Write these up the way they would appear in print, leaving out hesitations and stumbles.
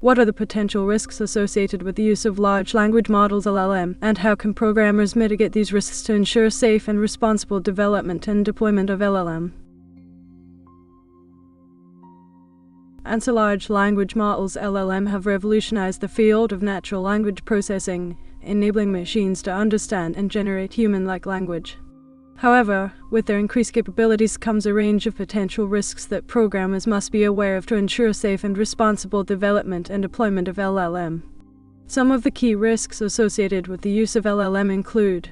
What are the potential risks associated with the use of large language models (LLM), and how can programmers mitigate these risks to ensure safe and responsible development and deployment of LLM? Answer: large language models (LLM) have revolutionized the field of natural language processing, enabling machines to understand and generate human-like language. However, with their increased capabilities comes a range of potential risks that programmers must be aware of to ensure safe and responsible development and deployment of LLM. Some of the key risks associated with the use of LLM include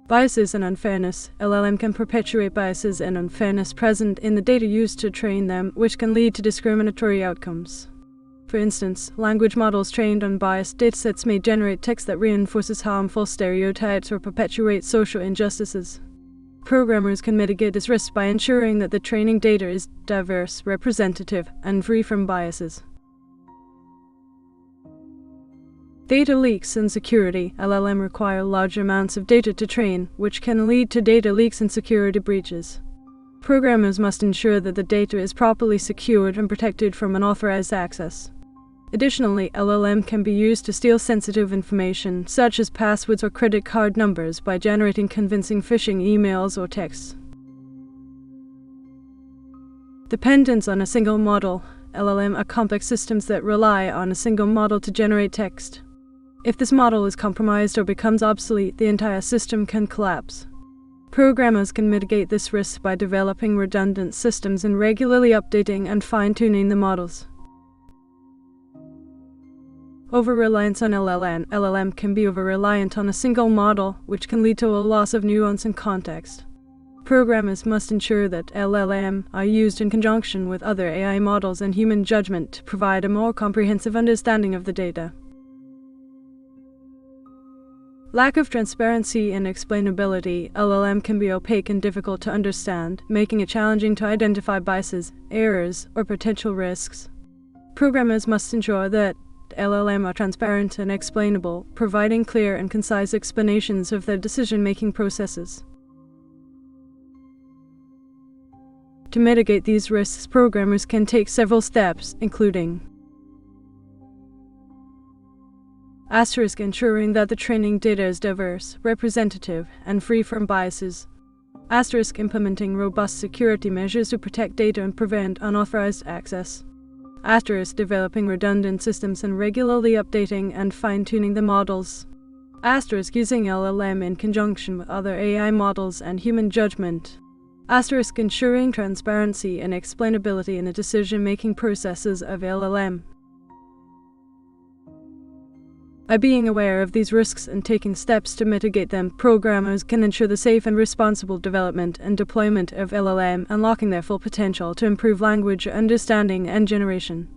biases and unfairness. LLM can perpetuate biases and unfairness present in the data used to train them, which can lead to discriminatory outcomes. For instance, language models trained on biased datasets may generate text that reinforces harmful stereotypes or perpetuates social injustices. Programmers can mitigate this risk by ensuring that the training data is diverse, representative, and free from biases. Data leaks and security. LLM require large amounts of data to train, which can lead to data leaks and security breaches. Programmers must ensure that the data is properly secured and protected from unauthorized access. Additionally, LLM can be used to steal sensitive information, such as passwords or credit card numbers, by generating convincing phishing emails or texts. Dependence on a single model. LLM are complex systems that rely on a single model to generate text. If this model is compromised or becomes obsolete, the entire system can collapse. Programmers can mitigate this risk by developing redundant systems and regularly updating and fine-tuning the models. Over-reliance on LLM. LLM can be over-reliant on a single model, which can lead to a loss of nuance and context. Programmers must ensure that LLM are used in conjunction with other AI models and human judgment to provide a more comprehensive understanding of the data. Lack of transparency and explainability. LLM can be opaque and difficult to understand, making it challenging to identify biases, errors, or potential risks. Programmers must ensure that LLM are transparent and explainable, providing clear and concise explanations of their decision-making processes. To mitigate these risks, programmers can take several steps, including ensuring that the training data is diverse, representative, and free from biases. Implementing robust security measures to protect data and prevent unauthorized access. Developing redundant systems and regularly updating and fine-tuning the models. Using LLM in conjunction with other AI models and human judgment. Ensuring transparency and explainability in the decision-making processes of LLM. By being aware of these risks and taking steps to mitigate them, programmers can ensure the safe and responsible development and deployment of LLM, unlocking their full potential to improve language understanding and generation.